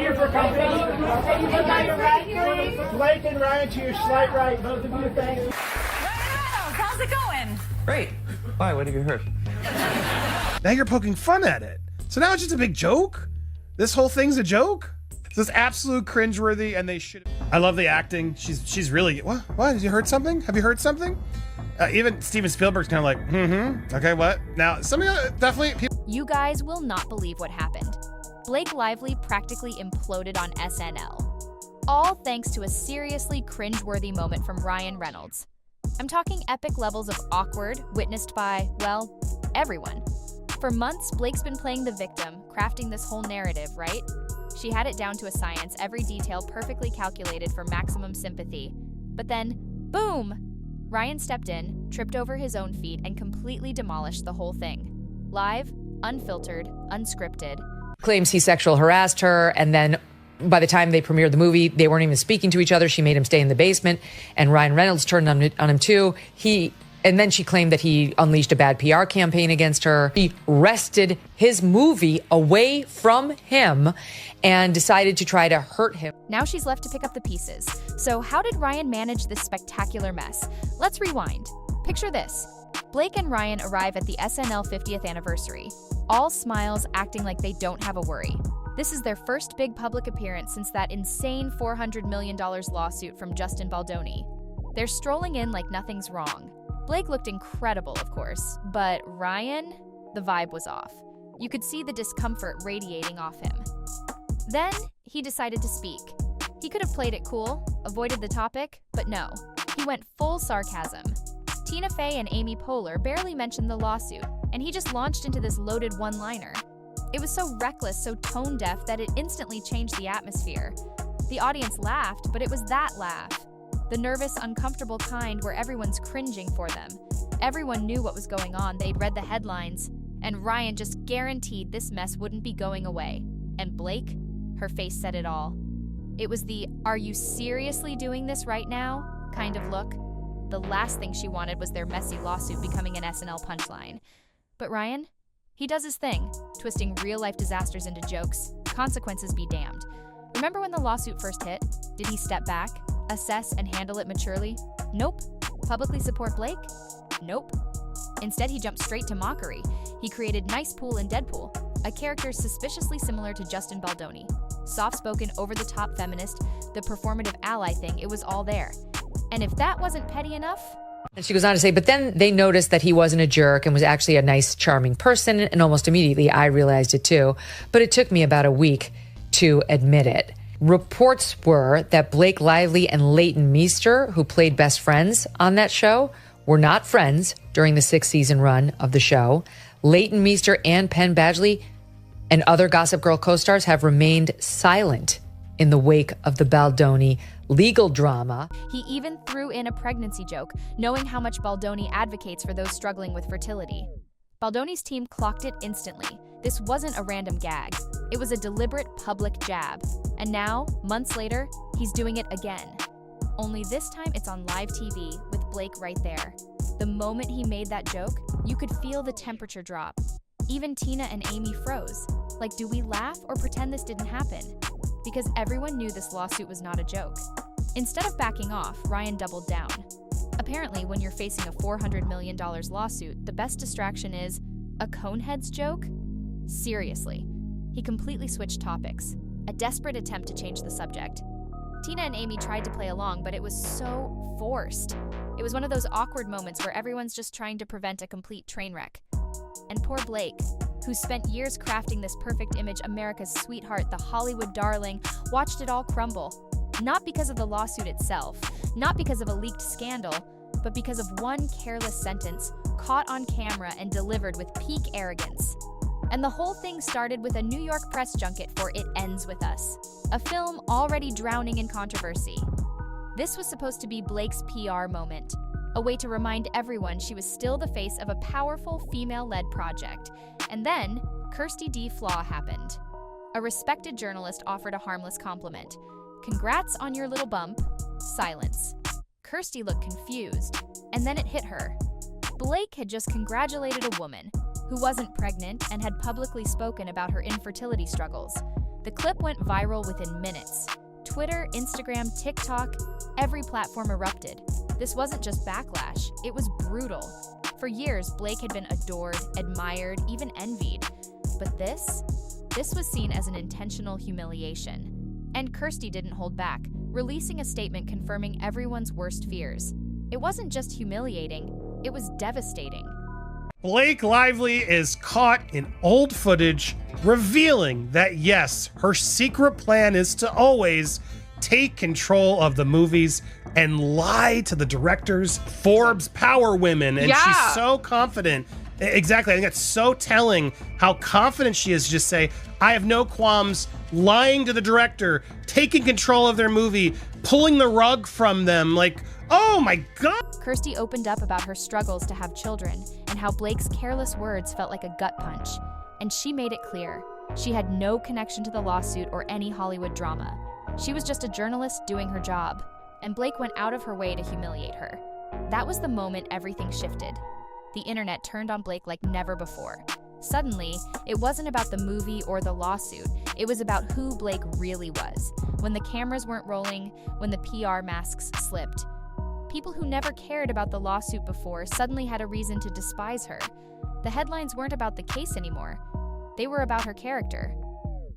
here for company. Look at your right, Blake and Ryan to your slight right. Both of you, thanks. Reynolds, how's it going? Great. Why? What have you heard? Now you're poking fun at it. So now it's just a big joke? This whole thing's a joke? This is absolute cringeworthy, and they should. I love the acting. She's really. What? Have you heard something? Have you heard something? Even Steven Spielberg's kind of like, okay, what? Now, some of you definitely. People. You guys will not believe what happened. Blake Lively practically imploded on SNL. All thanks to a seriously cringeworthy moment from Ryan Reynolds. I'm talking epic levels of awkward, witnessed by, well, everyone. For months, Blake's been playing the victim, crafting this whole narrative, right? She had it down to a science, every detail perfectly calculated for maximum sympathy. But then, boom! Ryan stepped in, tripped over his own feet, and completely demolished the whole thing. Live, unfiltered, unscripted. Claims he sexual harassed her, and then by the time they premiered the movie, they weren't even speaking to each other. She made him stay in the basement, and Ryan Reynolds turned on him too. And then she claimed that he unleashed a bad PR campaign against her. He wrested his movie away from him and decided to try to hurt him. Now she's left to pick up the pieces. So how did Ryan manage this spectacular mess? Let's rewind. Picture this. Blake and Ryan arrive at the SNL 50th anniversary. All smiles, acting like they don't have a worry. This is their first big public appearance since that insane $400 million lawsuit from Justin Baldoni. They're strolling in like nothing's wrong. Blake looked incredible, of course, but Ryan, the vibe was off. You could see the discomfort radiating off him. Then, he decided to speak. He could have played it cool, avoided the topic, but no. He went full sarcasm. Tina Fey and Amy Poehler barely mentioned the lawsuit, and he just launched into this loaded one-liner. It was so reckless, so tone-deaf that it instantly changed the atmosphere. The audience laughed, but it was that laugh. The nervous, uncomfortable kind where everyone's cringing for them. Everyone knew what was going on, they'd read the headlines, and Ryan just guaranteed this mess wouldn't be going away. And Blake, her face said it all. It was the, "Are you seriously doing this right now?" kind of look. The last thing she wanted was their messy lawsuit becoming an SNL punchline. But Ryan, he does his thing, twisting real-life disasters into jokes. Consequences be damned. Remember when the lawsuit first hit? Did he step back, assess, and handle it maturely? Nope. Publicly support Blake? Nope. Instead, he jumped straight to mockery. He created Nice Pool in Deadpool, a character suspiciously similar to Justin Baldoni. Soft-spoken, over-the-top feminist, the performative ally thing, it was all there. And if that wasn't petty enough... And she goes on to say, but then they noticed that he wasn't a jerk and was actually a nice, charming person, and almost immediately I realized it too. But it took me about a week to admit it. Reports were that Blake Lively and Leighton Meester, who played best friends on that show, were not friends during the 6-season run of the show. Leighton Meester and Penn Badgley and other Gossip Girl co-stars have remained silent in the wake of the Baldoni legal drama. He even threw in a pregnancy joke, knowing how much Baldoni advocates for those struggling with fertility. Baldoni's team clocked it instantly. This wasn't a random gag. It was a deliberate public jab. And now, months later, he's doing it again. Only this time it's on live TV with Blake right there. The moment he made that joke, you could feel the temperature drop. Even Tina and Amy froze. Like, do we laugh or pretend this didn't happen? Because everyone knew this lawsuit was not a joke. Instead of backing off, Ryan doubled down. Apparently, when you're facing a $400 million lawsuit, the best distraction is a Coneheads joke? Seriously. He completely switched topics. A desperate attempt to change the subject. Tina and Amy tried to play along, but it was so forced. It was one of those awkward moments where everyone's just trying to prevent a complete train wreck. And poor Blake, who spent years crafting this perfect image, America's sweetheart, the Hollywood darling, watched it all crumble. Not because of the lawsuit itself, not because of a leaked scandal, but because of one careless sentence caught on camera and delivered with peak arrogance. And the whole thing started with a New York press junket for It Ends With Us, a film already drowning in controversy. This was supposed to be Blake's PR moment, a way to remind everyone she was still the face of a powerful female-led project. And then, Kirstie D. Flaw happened. A respected journalist offered a harmless compliment. "Congrats on your little bump." Silence. Kirstie looked confused, and then it hit her. Blake had just congratulated a woman who wasn't pregnant and had publicly spoken about her infertility struggles. The clip went viral within minutes. Twitter, Instagram, TikTok, every platform erupted. This wasn't just backlash, it was brutal. For years, Blake had been adored, admired, even envied. But this was seen as an intentional humiliation. And Kirsty didn't hold back, releasing a statement confirming everyone's worst fears. It wasn't just humiliating, it was devastating. Blake Lively is caught in old footage, revealing that yes, her secret plan is to always take control of the movies and lie to the directors, Forbes power women, and she's so confident. Exactly, I think that's so telling how confident she is to just say, I have no qualms lying to the director, taking control of their movie, pulling the rug from them, like, oh my God. Kirsty opened up about her struggles to have children and how Blake's careless words felt like a gut punch. And she made it clear, she had no connection to the lawsuit or any Hollywood drama. She was just a journalist doing her job, and Blake went out of her way to humiliate her. That was the moment everything shifted. The internet turned on Blake like never before. Suddenly, it wasn't about the movie or the lawsuit, it was about who Blake really was. When the cameras weren't rolling, when the PR masks slipped. People who never cared about the lawsuit before suddenly had a reason to despise her. The headlines weren't about the case anymore. They were about her character.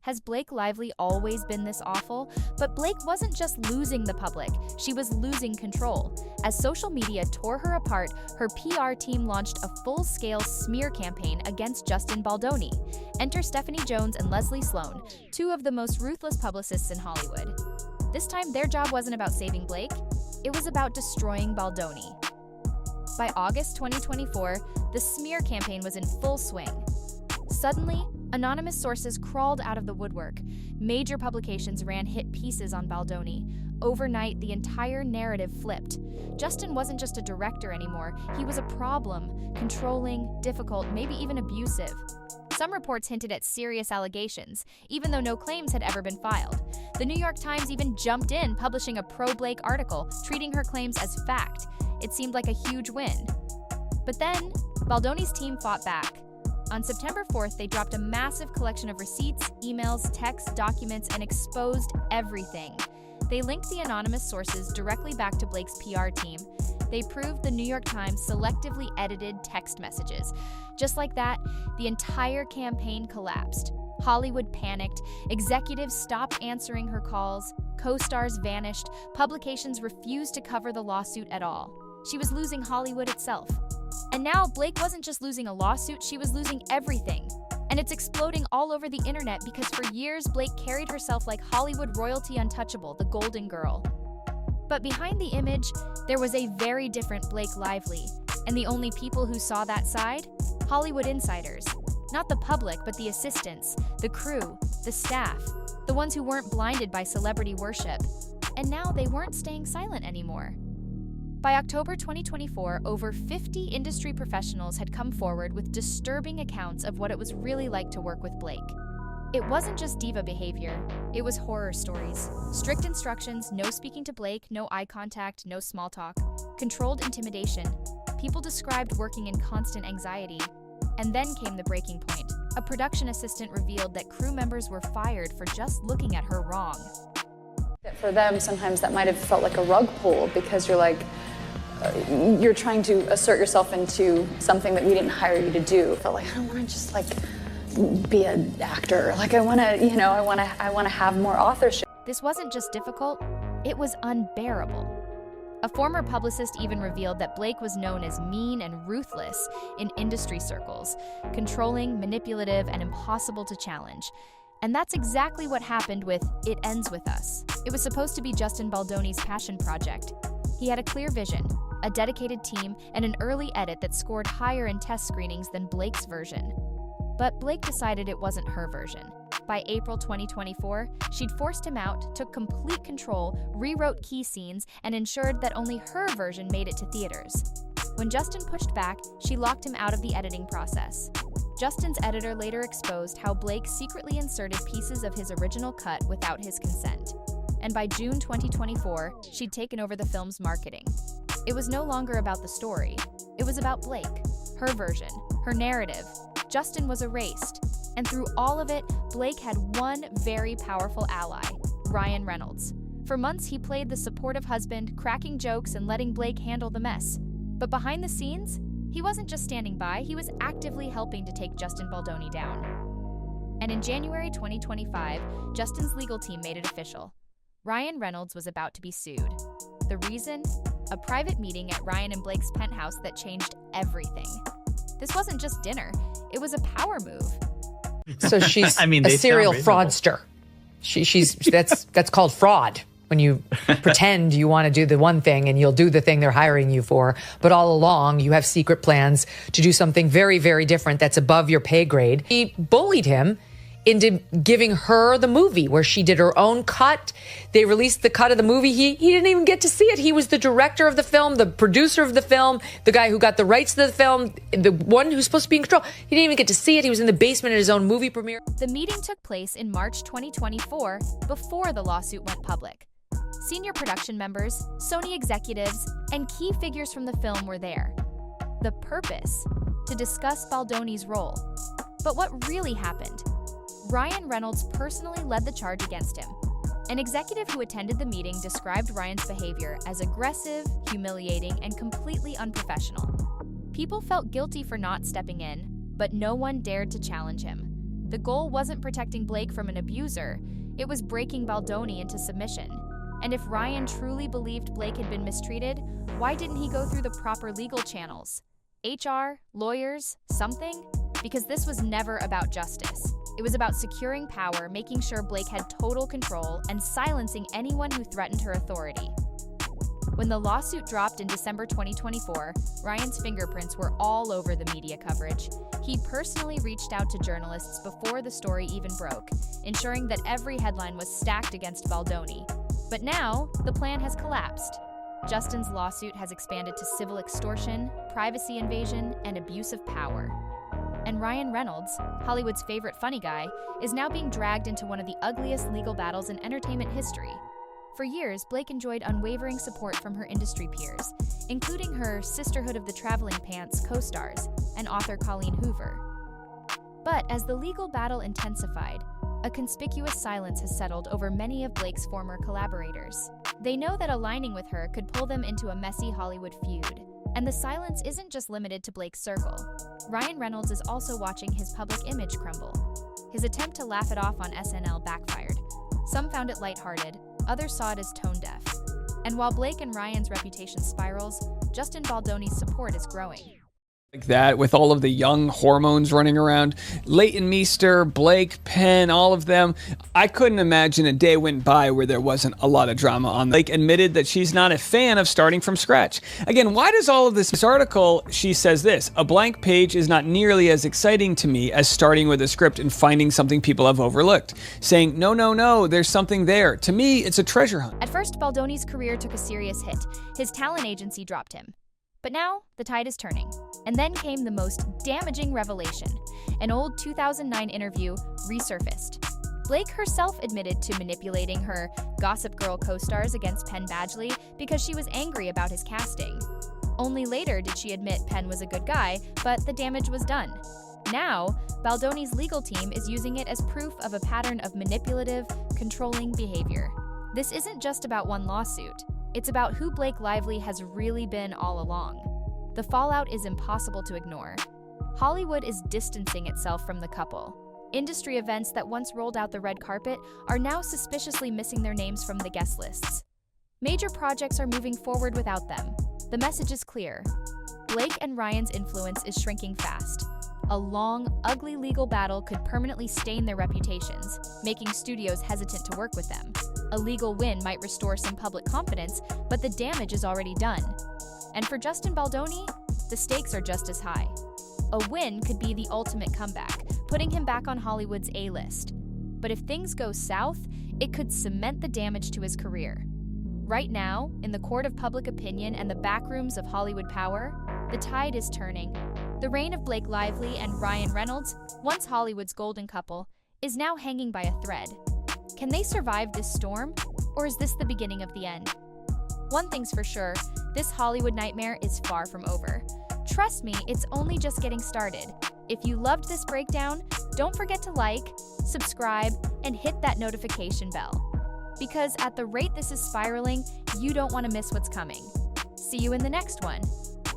Has Blake Lively always been this awful? But Blake wasn't just losing the public, she was losing control. As social media tore her apart, her PR team launched a full-scale smear campaign against Justin Baldoni. Enter Stephanie Jones and Leslie Sloan, two of the most ruthless publicists in Hollywood. This time, their job wasn't about saving Blake, it was about destroying Baldoni. By August 2024, the smear campaign was in full swing. Suddenly, anonymous sources crawled out of the woodwork. Major publications ran hit pieces on Baldoni. Overnight, the entire narrative flipped. Justin wasn't just a director anymore, he was a problem, controlling, difficult, maybe even abusive. Some reports hinted at serious allegations, even though no claims had ever been filed. The New York Times even jumped in, publishing a pro-Blake article, treating her claims as fact. It seemed like a huge win. But then, Baldoni's team fought back. On September 4th, they dropped a massive collection of receipts, emails, texts, documents, and exposed everything. They linked the anonymous sources directly back to Blake's PR team. They proved the New York Times selectively edited text messages. Just like that, the entire campaign collapsed. Hollywood panicked, executives stopped answering her calls, co-stars vanished, publications refused to cover the lawsuit at all. She was losing Hollywood itself. And now Blake wasn't just losing a lawsuit, she was losing everything. And it's exploding all over the internet because for years Blake carried herself like Hollywood royalty untouchable, the golden girl. But behind the image, there was a very different Blake Lively. And the only people who saw that side? Hollywood insiders. Not the public, but the assistants, the crew, the staff, the ones who weren't blinded by celebrity worship. And now they weren't staying silent anymore. By October 2024, over 50 industry professionals had come forward with disturbing accounts of what it was really like to work with Blake. It wasn't just diva behavior, it was horror stories. Strict instructions, no speaking to Blake, no eye contact, no small talk. Controlled intimidation. People described working in constant anxiety. And then came the breaking point. A production assistant revealed that crew members were fired for just looking at her wrong. For them, sometimes that might have felt like a rug pull because you're like, you're trying to assert yourself into something that we didn't hire you to do. It felt like, I don't want to just like be an actor. Like I want to have more authorship. This wasn't just difficult, it was unbearable. A former publicist even revealed that Blake was known as mean and ruthless in industry circles, controlling, manipulative, and impossible to challenge. And that's exactly what happened with It Ends With Us. It was supposed to be Justin Baldoni's passion project. He had a clear vision, a dedicated team, and an early edit that scored higher in test screenings than Blake's version. But Blake decided it wasn't her version. By April 2024, she'd forced him out, took complete control, rewrote key scenes, and ensured that only her version made it to theaters. When Justin pushed back, she locked him out of the editing process. Justin's editor later exposed how Blake secretly inserted pieces of his original cut without his consent. And by June 2024, she'd taken over the film's marketing. It was no longer about the story. It was about Blake, her version, her narrative. Justin was erased. And through all of it, Blake had one very powerful ally, Ryan Reynolds. For months, he played the supportive husband, cracking jokes and letting Blake handle the mess. But behind the scenes, he wasn't just standing by, he was actively helping to take Justin Baldoni down. And in January 2025, Justin's legal team made it official. Ryan Reynolds was about to be sued. The reason? A private meeting at Ryan and Blake's penthouse that changed everything. This wasn't just dinner, it was a power move. So she's I mean, a they serial sound reasonable. fraudster. That's called fraud. When you pretend you want to do the one thing and you'll do the thing they're hiring you for, but all along you have secret plans to do something very, very different that's above your pay grade. He bullied him into giving her the movie where she did her own cut. They released the cut of the movie. He didn't even get to see it. He was the director of the film, the producer of the film, the guy who got the rights to the film, the one who's supposed to be in control. He didn't even get to see it. He was in the basement at his own movie premiere. The meeting took place in March 2024, before the lawsuit went public. Senior production members, Sony executives, and key figures from the film were there. The purpose? To discuss Baldoni's role. But what really happened? Ryan Reynolds personally led the charge against him. An executive who attended the meeting described Ryan's behavior as aggressive, humiliating, and completely unprofessional. People felt guilty for not stepping in, but no one dared to challenge him. The goal wasn't protecting Blake from an abuser, it was breaking Baldoni into submission. And if Ryan truly believed Blake had been mistreated, why didn't he go through the proper legal channels? HR, lawyers, something? Because this was never about justice. It was about securing power, making sure Blake had total control, and silencing anyone who threatened her authority. When the lawsuit dropped in December 2024, Ryan's fingerprints were all over the media coverage. He personally reached out to journalists before the story even broke, ensuring that every headline was stacked against Baldoni. But now, the plan has collapsed. Justin's lawsuit has expanded to civil extortion, privacy invasion, and abuse of power. And Ryan Reynolds, Hollywood's favorite funny guy, is now being dragged into one of the ugliest legal battles in entertainment history. For years, Blake enjoyed unwavering support from her industry peers, including her Sisterhood of the Traveling Pants co-stars and author Colleen Hoover. But as the legal battle intensified, a conspicuous silence has settled over many of Blake's former collaborators. They know that aligning with her could pull them into a messy Hollywood feud. And the silence isn't just limited to Blake's circle. Ryan Reynolds is also watching his public image crumble. His attempt to laugh it off on SNL backfired. Some found it lighthearted, others saw it as tone-deaf. And while Blake and Ryan's reputation spirals, Justin Baldoni's support is growing. Like that, with all of the young hormones running around, Leighton Meester, Blake, Penn, all of them, I couldn't imagine a day went by where there wasn't a lot of drama on. Blake admitted that she's not a fan of starting from scratch. Again, why does all of this article, she says this, a blank page is not nearly as exciting to me as starting with a script and finding something people have overlooked. Saying, no, there's something there. To me, it's a treasure hunt. At first, Baldoni's career took a serious hit. His talent agency dropped him. But now, the tide is turning. And then came the most damaging revelation. An old 2009 interview resurfaced. Blake herself admitted to manipulating her Gossip Girl co-stars against Penn Badgley because she was angry about his casting. Only later did she admit Penn was a good guy, but the damage was done. Now, Baldoni's legal team is using it as proof of a pattern of manipulative, controlling behavior. This isn't just about one lawsuit. It's about who Blake Lively has really been all along. The fallout is impossible to ignore. Hollywood is distancing itself from the couple. Industry events that once rolled out the red carpet are now suspiciously missing their names from the guest lists. Major projects are moving forward without them. The message is clear. Blake and Ryan's influence is shrinking fast. A long, ugly legal battle could permanently stain their reputations, making studios hesitant to work with them. A legal win might restore some public confidence, but the damage is already done. And for Justin Baldoni, the stakes are just as high. A win could be the ultimate comeback, putting him back on Hollywood's A-list. But if things go south, it could cement the damage to his career. Right now, in the court of public opinion and the backrooms of Hollywood power, the tide is turning. The reign of Blake Lively and Ryan Reynolds, once Hollywood's golden couple, is now hanging by a thread. Can they survive this storm, or is this the beginning of the end? One thing's for sure, this Hollywood nightmare is far from over. Trust me, it's only just getting started. If you loved this breakdown, don't forget to like, subscribe, and hit that notification bell. Because at the rate this is spiraling, you don't want to miss what's coming. See you in the next one.